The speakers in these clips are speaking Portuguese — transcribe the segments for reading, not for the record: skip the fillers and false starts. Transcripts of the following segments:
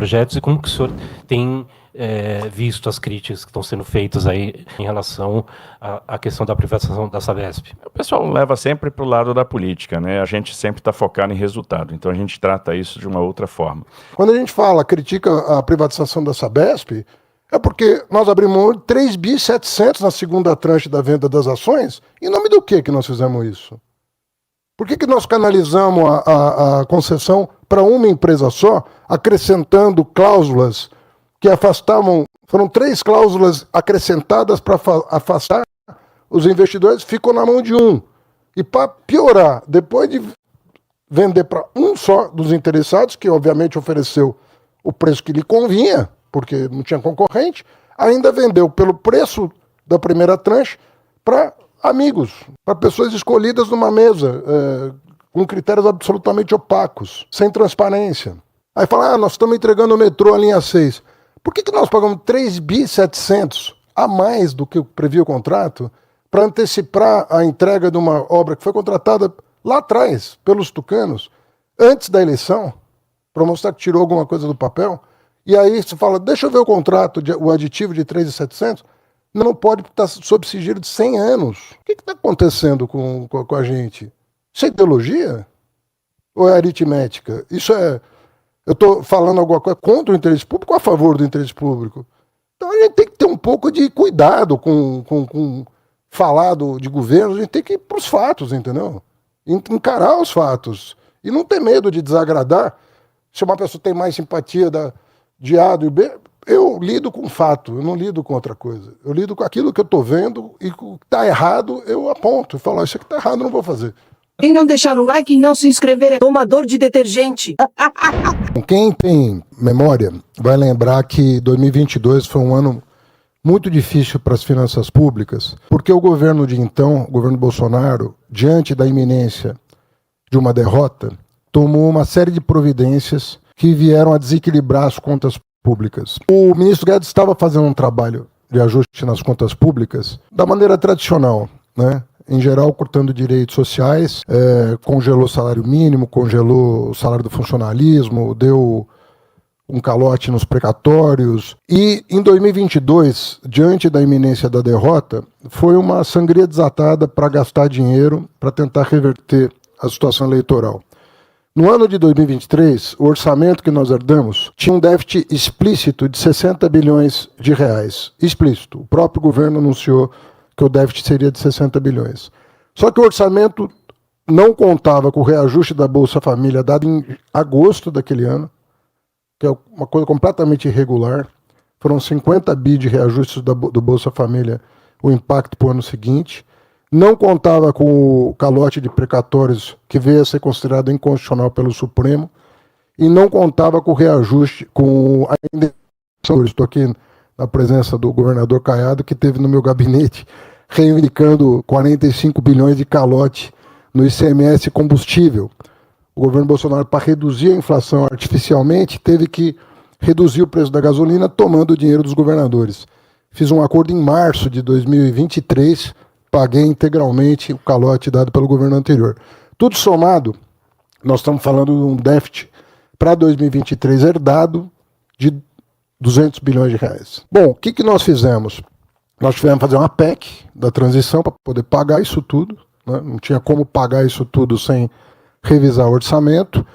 projetos e como que o senhor tem visto as críticas que estão sendo feitas aí em relação à questão da privatização da Sabesp? O pessoal leva sempre para o lado da política, né? A gente sempre está focado em resultado, então a gente trata isso de uma outra forma. Quando a gente critica a privatização da Sabesp, é porque nós abrimos 3.700 bi na segunda tranche da venda das ações. Em nome do que nós fizemos isso? Por que nós canalizamos a concessão para uma empresa só, acrescentando cláusulas que afastavam? Foram 3 cláusulas acrescentadas para afastar os investidores, ficou na mão de um. E para piorar, depois de vender para um só dos interessados, que obviamente ofereceu o preço que lhe convinha, porque não tinha concorrente, ainda vendeu pelo preço da primeira tranche para amigos, para pessoas escolhidas numa mesa, com critérios absolutamente opacos, sem transparência. Aí fala, nós estamos entregando o metrô, a linha 6. Por que nós pagamos 3.700 bi a mais do que previa o contrato para antecipar a entrega de uma obra que foi contratada lá atrás pelos tucanos, antes da eleição, para mostrar que tirou alguma coisa do papel? E aí você fala, deixa eu ver o contrato, o aditivo de 3.700, não pode estar sob sigilo de 100 anos. O que está acontecendo com a gente? Isso é ideologia? Ou é aritmética? Eu estou falando alguma coisa contra o interesse público ou a favor do interesse público? Então a gente tem que ter um pouco de cuidado com falar de governo, a gente tem que ir para os fatos, entendeu? Encarar os fatos. E não ter medo de desagradar. Se uma pessoa tem mais simpatia de A do B, eu lido com fato, eu não lido com outra coisa. Eu lido com aquilo que eu estou vendo e o que está errado eu aponto. Eu falo, isso aqui está errado, eu não vou fazer. Quem não deixar o like e não se inscrever é tomador de detergente. Quem tem memória vai lembrar que 2022 foi um ano muito difícil para as finanças públicas, porque o governo de então, o governo Bolsonaro, diante da iminência de uma derrota, tomou uma série de providências que vieram a desequilibrar as contas públicas. O ministro Guedes estava fazendo um trabalho de ajuste nas contas públicas da maneira tradicional, né? Em geral, cortando direitos sociais, congelou o salário mínimo, congelou o salário do funcionalismo, deu um calote nos precatórios. E em 2022, diante da iminência da derrota, foi uma sangria desatada para gastar dinheiro para tentar reverter a situação eleitoral. No ano de 2023, o orçamento que nós herdamos tinha um déficit explícito de 60 bilhões de reais. Explícito. O próprio governo anunciou que o déficit seria de 60 bilhões. Só que o orçamento não contava com o reajuste da Bolsa Família dado em agosto daquele ano, que é uma coisa completamente irregular. Foram 50 bi de reajustes do Bolsa Família, o impacto para o ano seguinte. Não contava com o calote de precatórios que veio a ser considerado inconstitucional pelo Supremo, e não contava com o reajuste, com a indenização. Estou aqui na presença do governador Caiado, que esteve no meu gabinete reivindicando 45 bilhões de calote no ICMS combustível. O governo Bolsonaro, para reduzir a inflação artificialmente, teve que reduzir o preço da gasolina tomando o dinheiro dos governadores. Fiz um acordo em março de 2023, paguei integralmente o calote dado pelo governo anterior. Tudo somado, nós estamos falando de um déficit para 2023 herdado de 200 bilhões de reais. Bom, o que nós fizemos? Nós tivemos que fazer uma PEC da transição para poder pagar isso tudo, né? Não tinha como pagar isso tudo sem revisar o orçamento,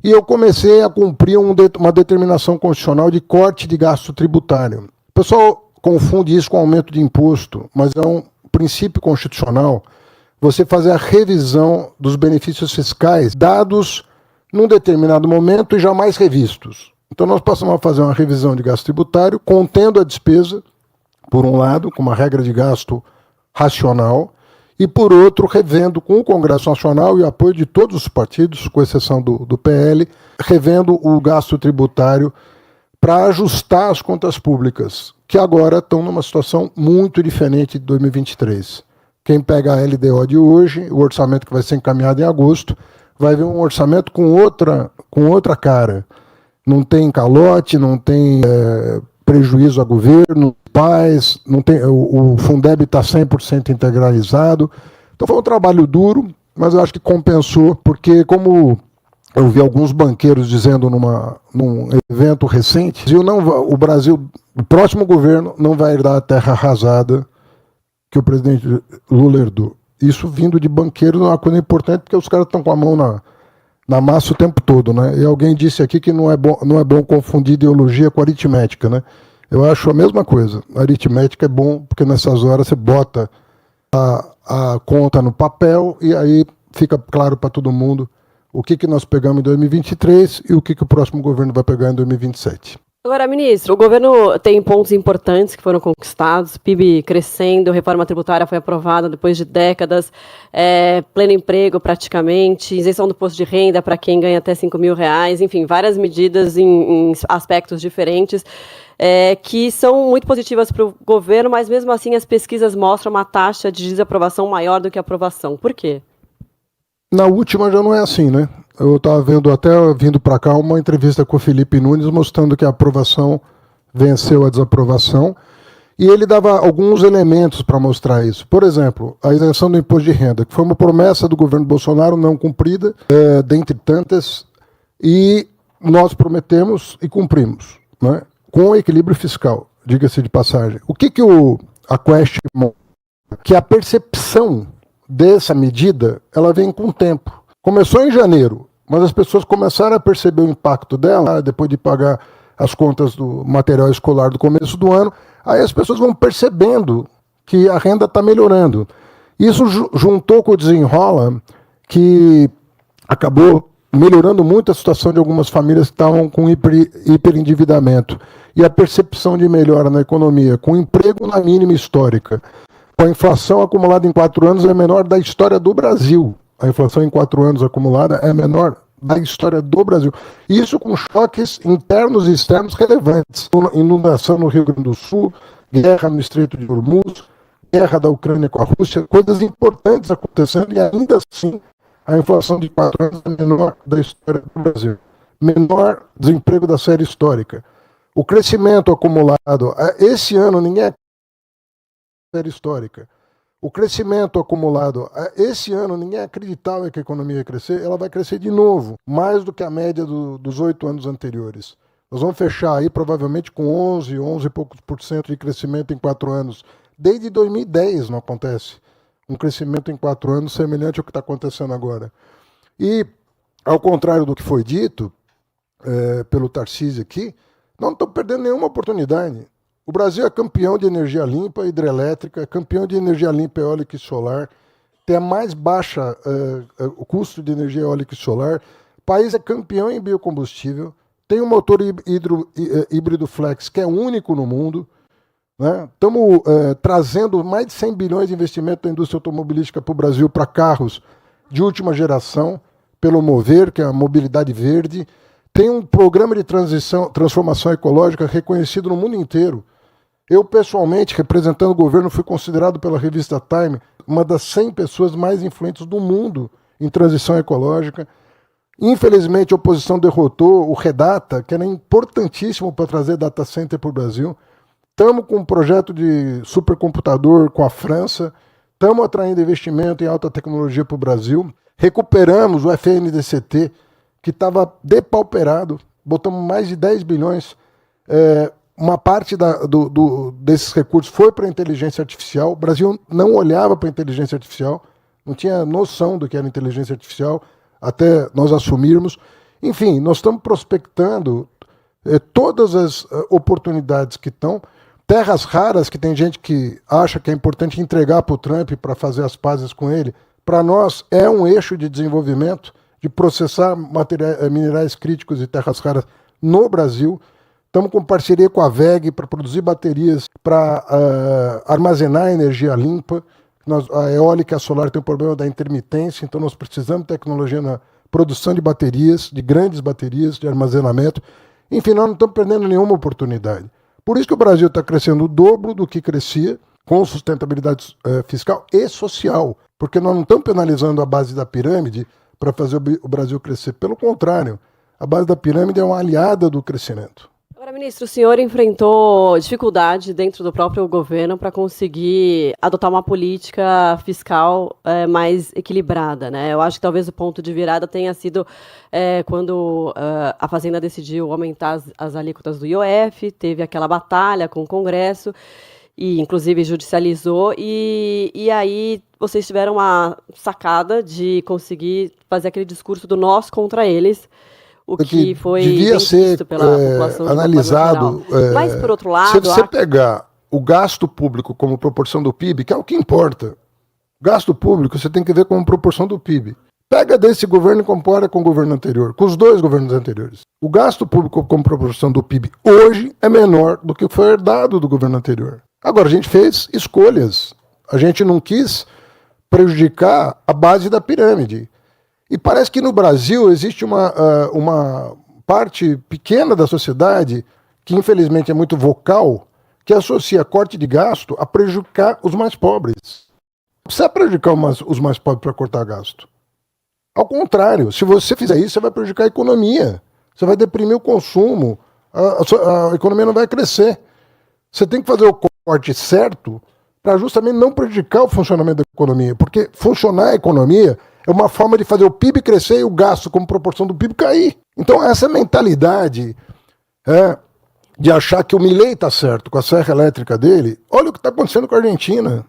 e eu comecei a cumprir uma determinação constitucional de corte de gasto tributário. O pessoal confunde isso com aumento de imposto, mas é um princípio constitucional você fazer a revisão dos benefícios fiscais dados num determinado momento e jamais revistos. Então nós passamos a fazer uma revisão de gasto tributário, contendo a despesa, por um lado, com uma regra de gasto racional, e por outro, revendo com o Congresso Nacional e o apoio de todos os partidos, com exceção do PL, revendo o gasto tributário para ajustar as contas públicas, que agora estão numa situação muito diferente de 2023. Quem pega a LDO de hoje, o orçamento que vai ser encaminhado em agosto, vai ver um orçamento com outra cara. Não tem calote, não tem prejuízo a governo, paz, não tem, o Fundeb está 100% integralizado. Então foi um trabalho duro, mas eu acho que compensou, porque como eu vi alguns banqueiros dizendo num evento recente, o Brasil, o próximo governo não vai herdar a terra arrasada que o presidente Lula herdou. Isso vindo de banqueiros é uma coisa importante, porque os caras estão com a mão na massa o tempo todo, né? E alguém disse aqui que não é bom confundir ideologia com aritmética, né? Eu acho a mesma coisa. A aritmética é bom, porque nessas horas você bota a conta no papel e aí fica claro para todo mundo o que nós pegamos em 2023 e o que o próximo governo vai pegar em 2027. Agora, ministro, o governo tem pontos importantes que foram conquistados, PIB crescendo, reforma tributária foi aprovada depois de décadas, pleno emprego praticamente, isenção do imposto de renda para quem ganha até R$5.000, enfim, várias medidas em aspectos diferentes, que são muito positivas para o governo, mas mesmo assim as pesquisas mostram uma taxa de desaprovação maior do que aprovação. Por quê? Na última já não é assim, né? Eu estava vendo, até vindo para cá, uma entrevista com o Felipe Nunes mostrando que a aprovação venceu a desaprovação, e ele dava alguns elementos para mostrar isso. Por exemplo, a isenção do imposto de renda, que foi uma promessa do governo Bolsonaro não cumprida, dentre tantas, e nós prometemos e cumprimos, né? Com equilíbrio fiscal, diga-se de passagem. O que a Quest mostra? Que a percepção dessa medida, ela vem com o tempo. Começou em janeiro, mas as pessoas começaram a perceber o impacto dela depois de pagar as contas do material escolar do começo do ano. Aí as pessoas vão percebendo que a renda está melhorando. Isso juntou com o desenrola, que acabou melhorando muito a situação de algumas famílias que estavam com hiperendividamento. E a percepção de melhora na economia, com emprego na mínima histórica. Com a inflação acumulada em 4 anos é a menor da história do Brasil. A inflação em 4 anos acumulada é a menor da história do Brasil. Isso com choques internos e externos relevantes. Inundação no Rio Grande do Sul, guerra no Estreito de Hormuz, guerra da Ucrânia com a Rússia, coisas importantes acontecendo, e ainda assim a inflação de 4 anos é a menor da história do Brasil. Menor desemprego da série histórica. O crescimento acumulado, esse ano ninguém série histórica. O crescimento acumulado, esse ano ninguém acreditava que a economia ia crescer, ela vai crescer de novo, mais do que a média dos 8 anos anteriores. Nós vamos fechar aí provavelmente com 11 e poucos por cento de crescimento em 4 anos. Desde 2010 não acontece um crescimento em 4 anos semelhante ao que está acontecendo agora. E, ao contrário do que foi dito pelo Tarcísio aqui, não estamos perdendo nenhuma oportunidade. O Brasil é campeão de energia limpa, hidrelétrica, campeão de energia limpa, eólica e solar, tem a mais baixa o custo de energia eólica e solar, o país é campeão em biocombustível, tem um motor híbrido flex que é único no mundo, né? Estamos trazendo mais de 100 bilhões de investimento da indústria automobilística para o Brasil, para carros de última geração, pelo Mover, que é a mobilidade verde. Tem um programa de transformação ecológica reconhecido no mundo inteiro. Eu, pessoalmente, representando o governo, fui considerado pela revista Time uma das 100 pessoas mais influentes do mundo em transição ecológica. Infelizmente, a oposição derrotou o Redata, que era importantíssimo para trazer data center para o Brasil. Estamos com um projeto de supercomputador com a França. Estamos atraindo investimento em alta tecnologia para o Brasil. Recuperamos o FNDCT, que estava depauperado, botamos mais de 10 bilhões, uma parte desses recursos foi para a inteligência artificial. O Brasil não olhava para a inteligência artificial, não tinha noção do que era inteligência artificial, até nós assumirmos. Enfim, nós estamos prospectando todas as oportunidades que estão, terras raras, que tem gente que acha que é importante entregar para o Trump para fazer as pazes com ele. Para nós é um eixo de desenvolvimento, de processar minerais críticos e terras raras no Brasil. Estamos com parceria com a WEG para produzir baterias, para armazenar energia limpa. A eólica e a solar tem o problema da intermitência, então nós precisamos de tecnologia na produção de baterias, de grandes baterias, de armazenamento. Enfim, nós não estamos perdendo nenhuma oportunidade. Por isso que o Brasil está crescendo o dobro do que crescia, com sustentabilidade fiscal e social, porque nós não estamos penalizando a base da pirâmide para fazer o Brasil crescer. Pelo contrário, a base da pirâmide é uma aliada do crescimento. Agora, Ministro, o senhor enfrentou dificuldade dentro do próprio governo para conseguir adotar uma política fiscal mais equilibrada, né? Eu acho que talvez o ponto de virada tenha sido quando a Fazenda decidiu aumentar as alíquotas do IOF, teve aquela batalha com o Congresso e, inclusive, judicializou, e aí vocês tiveram uma sacada de conseguir fazer aquele discurso do nós contra eles, o que foi devia bem ser visto pela população de analisado. Mas, por outro lado, se você pegar o gasto público como proporção do PIB, que é o que importa, gasto público você tem que ver como proporção do PIB. Pega desse governo e compara com o governo anterior, com os dois governos anteriores. O gasto público como proporção do PIB hoje é menor do que foi herdado do governo anterior. Agora, a gente fez escolhas. A gente não quis prejudicar a base da pirâmide. E parece que no Brasil existe uma parte pequena da sociedade, que infelizmente é muito vocal, que associa corte de gasto a prejudicar os mais pobres. Não precisa prejudicar os mais pobres para cortar gasto. Ao contrário, se você fizer isso, você vai prejudicar a economia. Você vai deprimir o consumo, a economia não vai crescer. Você tem que fazer o corte certo para justamente não prejudicar o funcionamento da economia, porque funcionar a economia é uma forma de fazer o PIB crescer e o gasto como proporção do PIB cair. Então essa mentalidade de achar que o Milei está certo com a serra elétrica dele, olha o que está acontecendo com a Argentina.